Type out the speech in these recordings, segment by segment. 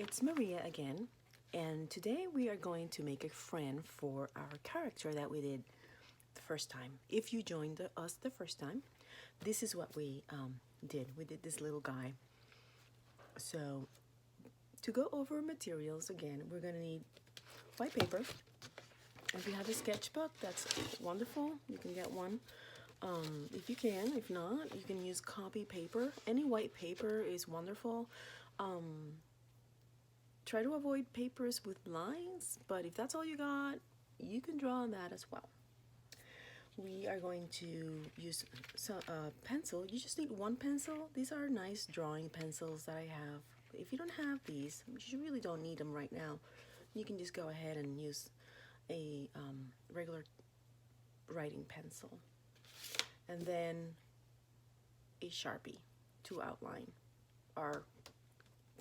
it's Maria again, and today we are going to make a friend for our character that we did the first time. If you joined us the first time, this is what we did. We did this little guy. So to go over materials again, we're gonna need white paper. If you have a sketchbook, that's wonderful. You can get one. If you can, if not, you can use copy paper. Any white paper is wonderful. Try to avoid papers with lines, but if that's all you got, you can draw on that as well. We are going to use pencil. You just need one pencil. These are nice drawing pencils that I have. If you don't have these, you really don't need them right now. You can just go ahead and use a regular writing pencil. And then a Sharpie to outline our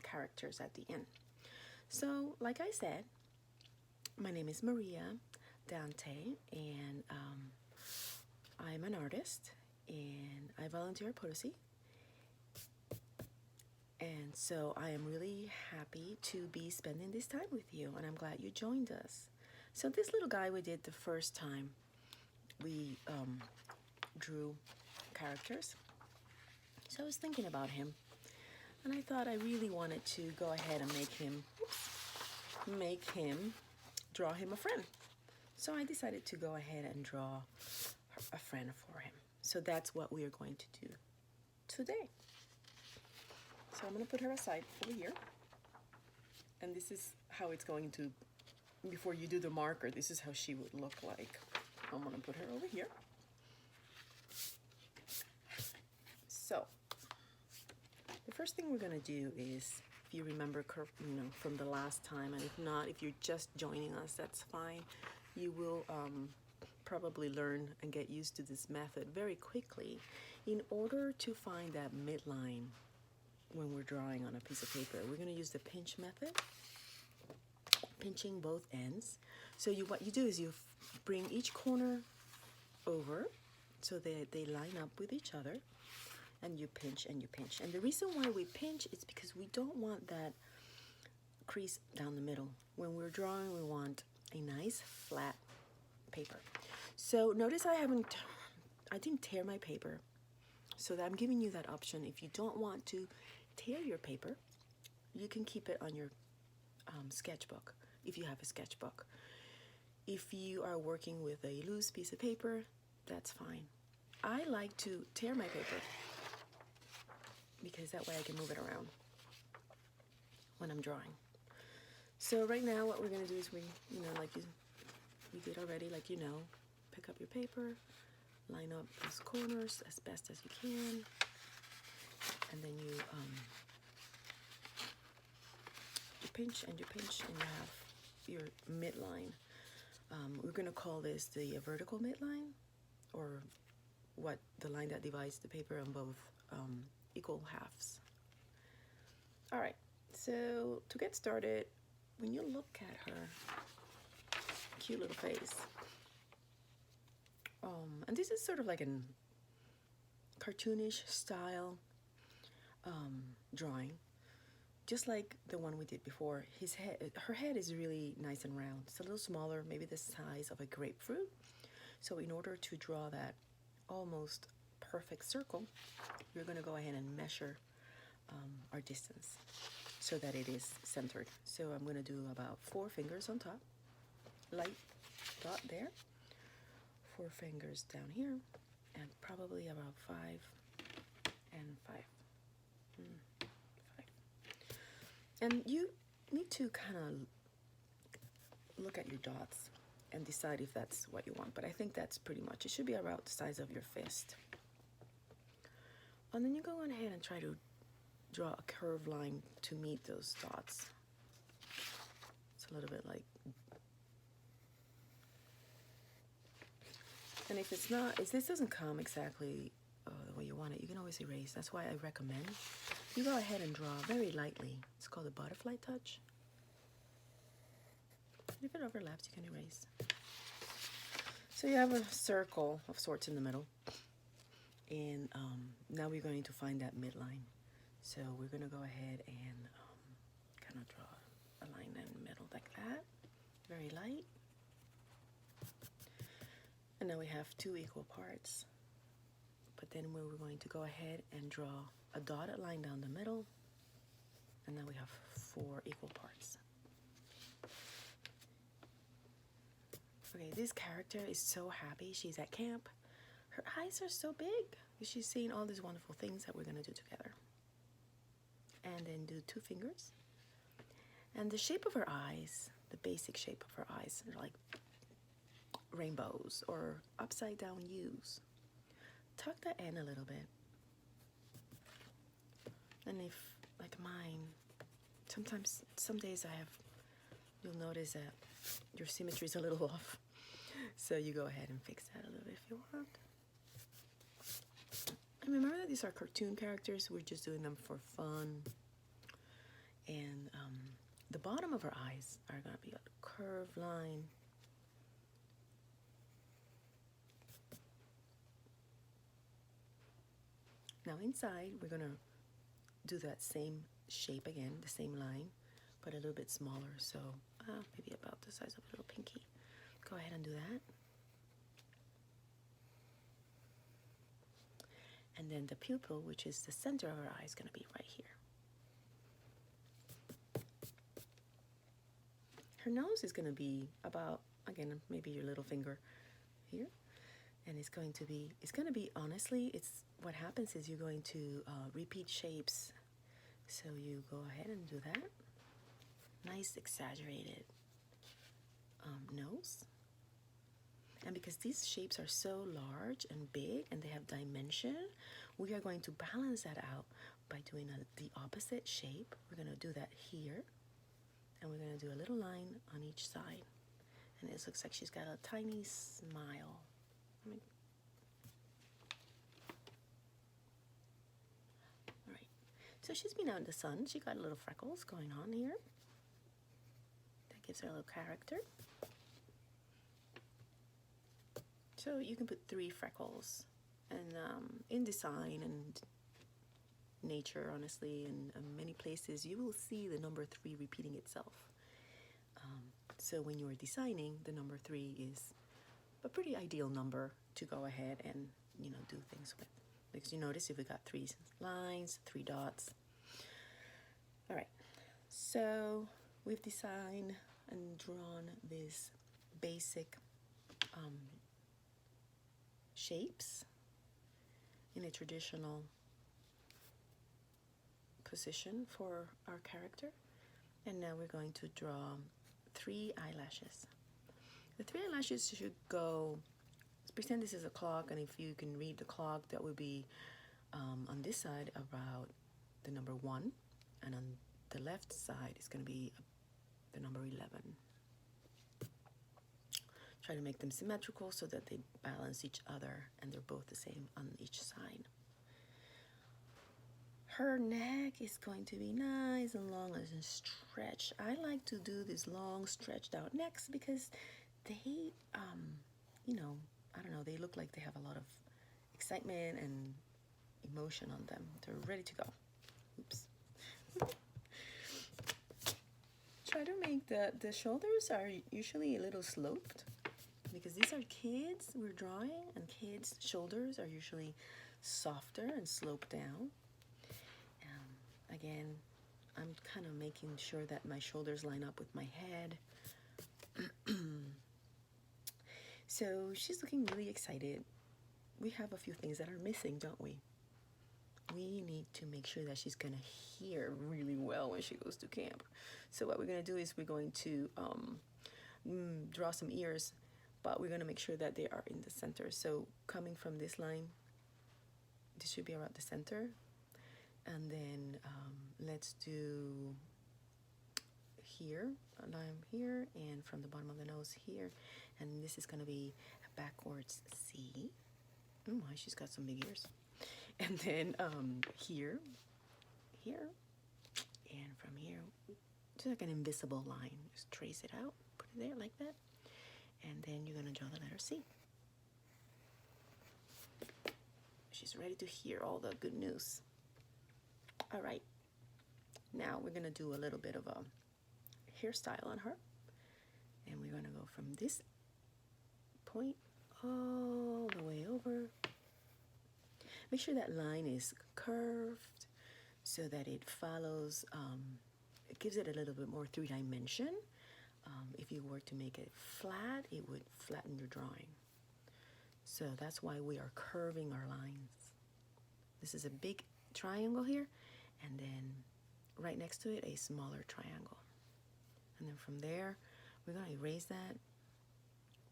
characters at the end. So, like I said, my name is Maria Dante, and I'm an artist, and I volunteer at Potosi. And so I am really happy to be spending this time with you, and I'm glad you joined us. So this little guy we did the first time, we drew characters. So I was thinking about him, and I thought I really wanted to go ahead and draw him a friend. So I decided to go ahead and draw a friend for him. So that's what we are going to do today. So I'm going to put her aside over here. And this is how it's going to, before you do the marker, this is how she would look like. I'm going to put her over here. So the first thing we're going to do is, if you remember, from the last time, and if not, if you're just joining us, that's fine. You will probably learn and get used to this method very quickly. In order to find that midline when we're drawing on a piece of paper, we're going to use the pinch method, pinching both ends. So what you do is you bring each corner over so they line up with each other, and you pinch and you pinch. And the reason why we pinch is because we don't want that crease down the middle. When we're drawing, we want a nice flat paper. So notice I didn't tear my paper, so that I'm giving you that option. If you don't want to tear your paper, you can keep it on your sketchbook, if you have a sketchbook. If you are working with a loose piece of paper, that's fine. I like to tear my paper because that way I can move it around when I'm drawing. So right now what we're going to do is we did already, pick up your paper, line up those corners as best as you can, and then you pinch and you pinch, and you have your midline. We're going to call this the vertical midline, or the line that divides the paper on both equal halves. All right, so to get started, when you look at her cute little face, and this is sort of like a cartoonish style drawing, just like the one we did before. Her head is really nice and round. It's a little smaller, maybe the size of a grapefruit. So in order to draw that almost perfect circle, we're going to go ahead and measure our distance so that it is centered. So I'm going to do about 4 fingers on top, light dot there, 4 fingers down here, and probably about 5 and 5. 5. And you need to kind of look at your dots and decide if that's what you want. But I think that's pretty much, it should be about the size of your fist. And then you go on ahead and try to draw a curved line to meet those dots. It's a little bit like, and if it's not, if this doesn't come exactly the way you want it, you can always erase. That's why I recommend you go ahead and draw very lightly. It's called a butterfly touch. If it overlaps, you can erase. So you have a circle of sorts in the middle. And now we're going to find that midline. So we're going to go ahead and kind of draw that, very light. And now we have 2 equal parts. But then we're going to go ahead and draw a dotted line down the middle. And now we have 4 equal parts. Okay, this character is so happy. She's at camp. Her eyes are so big. She's seeing all these wonderful things that we're going to do together. And then do 2 fingers. And the shape of her eyes, the basic shape of her eyes, are like rainbows or upside down U's. Tuck that in a little bit. And if, like mine, sometimes, some days you'll notice that your symmetry is a little off. So you go ahead and fix that a little bit if you want. And remember that these are cartoon characters. We're just doing them for fun. And the bottom of her eyes are going to be a curved line. Now inside, we're going to do that same shape again, the same line, but a little bit smaller. So maybe about the size of a little pinky. Go ahead and do that. And then the pupil, which is the center of her eye, is going to be right here. Her nose is going to be about, again, maybe your little finger here. And it's going to be, honestly, what happens is you're going to repeat shapes. So you go ahead and do that. Nice exaggerated nose. And because these shapes are so large and big and they have dimension, we are going to balance that out by doing the opposite shape. We're going to do that here. And we're going to do a little line on each side. And it looks like she's got a tiny smile. All right. So she's been out in the sun. She got little freckles going on here. That gives her a little character. So you can put 3 freckles. And in design and nature, honestly, in many places, you will see the number 3 repeating itself. So when you're designing, the number 3 is a pretty ideal number to go ahead and, do things with. Because you notice if we got 3 lines, 3 dots. All right, so we've designed and drawn these basic shapes in a traditional position for our character. And now we're going to draw 3 eyelashes. The 3 eyelashes should go, let's pretend this is a clock, and if you can read the clock, that would be on this side about the number 1, and on the left side is going to be the number 11. Try to make them symmetrical so that they balance each other and they're both the same on each side. Her neck is going to be nice and long and stretched. I like to do these long stretched out necks because they, I don't know, they look like they have a lot of excitement and emotion on them. They're ready to go. Oops. Try to make the shoulders are usually a little sloped because these are kids we're drawing, and kids' shoulders are usually softer and sloped down. Again, I'm kind of making sure that my shoulders line up with my head. So she's looking really excited. We have a few things that are missing, don't we? We need to make sure that she's going to hear really well when she goes to camp. So what we're going to do is we're going to draw some ears, but we're going to make sure that they are in the center. So coming from this line, this should be around the center. And then let's do here, a line here, and from the bottom of the nose here. And this is going to be a backwards C. Oh my, she's got some big ears. And then here, and from here, just like an invisible line. Just trace it out, put it there like that. And then you're going to draw the letter C. She's ready to hear all the good news. All right, now we're gonna do a little bit of a hairstyle on her. And we're going to go from this point all the way over. Make sure that line is curved so that it follows, it gives it a little bit more three-dimension. If you were to make it flat, it would flatten your drawing. So that's why we are curving our lines. This is a big triangle here, and then right next to it, a smaller triangle. And then from there, we're going to erase that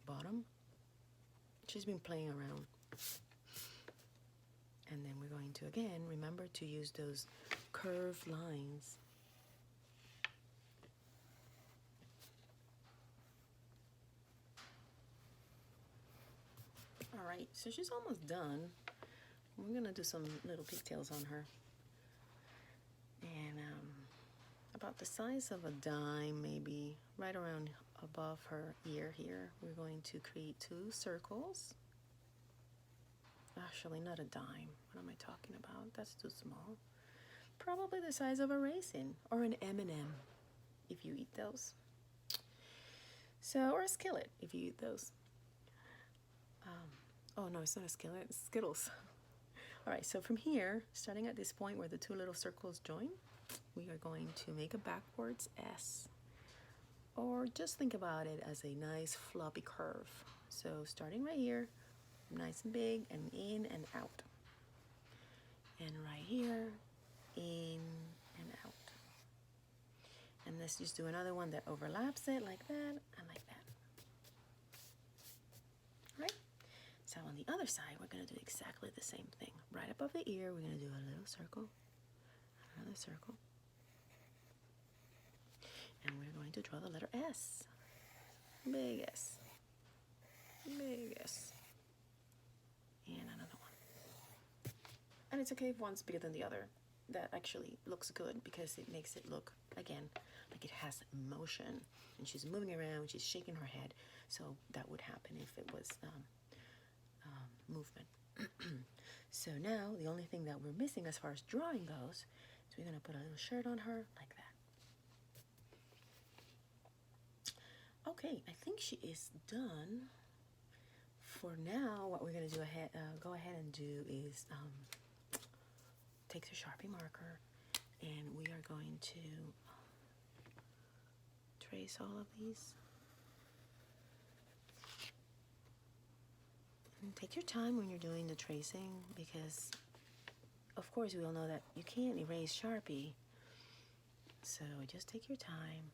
bottom. She's been playing around. And then we're going to, again, remember to use those curved lines. All right, so she's almost done. We're gonna do some little pigtails on her. And about the size of a dime, maybe right around above her ear here, we're going to create 2 circles. Actually, not a dime. What am I talking about? That's too small. Probably the size of a raisin or an M&M if you eat those. So, or a skillet if you eat those. Oh no, it's not a skillet, it's Skittles. All right, so from here, starting at this point where the 2 little circles join, we are going to make a backwards S. Or just think about it as a nice floppy curve. So starting right here, nice and big, and in and out. And right here, in and out. And let's just do another one that overlaps it like that and like that. Right? So on the other side, we're going to do exactly the same thing. Right above the ear, we're going to do a little circle, another circle. And we're going to draw the letter S. Big S. Big S. And another one. And it's okay if one's bigger than the other. That actually looks good because it makes it look, again, like it has motion. And she's moving around, she's shaking her head. So that would happen if it was movement. So now the only thing that we're missing as far as drawing goes is we're going to put a little shirt on her like that. Okay, I think she is done. For now, what we're going to do go ahead and do is take the Sharpie marker, and we are going to trace all of these. And take your time when you're doing the tracing, because of course we all know that you can't erase Sharpie. So just take your time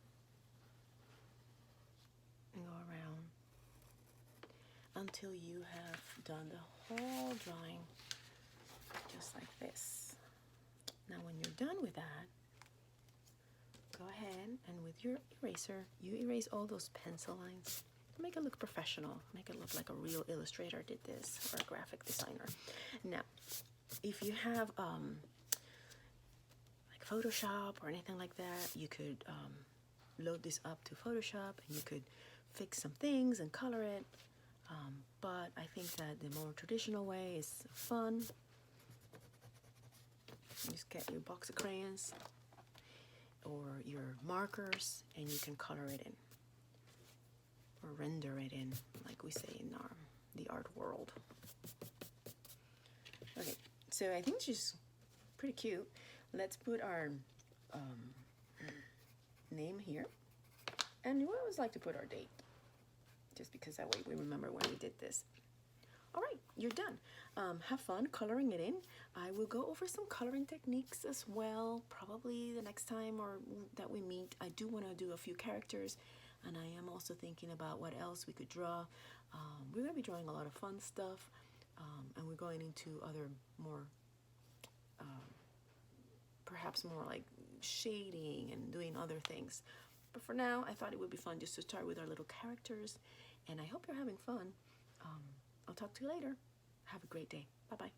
and go around until you have done the whole drawing just like this. Now when you're done with that, go ahead and with your eraser, you erase all those pencil lines. Make it look professional. Make it look like a real illustrator did this, or a graphic designer. Now, if you have like Photoshop or anything like that, you could load this up to Photoshop and you could fix some things and color it. But I think that the more traditional way is fun. You just get your box of crayons or your markers and you can color it in. Or render it in, like we say in the art world. Okay, so I think she's pretty cute. Let's put our name here. And we always like to put our date, just because that way we remember when we did this. All right, you're done. Have fun coloring it in. I will go over some coloring techniques as well, probably the next time or that we meet. I do want to do a few characters. And I am also thinking about what else we could draw. We're going to be drawing a lot of fun stuff. And we're going into other more, perhaps more like shading and doing other things. But for now, I thought it would be fun just to start with our little characters. And I hope you're having fun. I'll talk to you later. Have a great day. Bye-bye.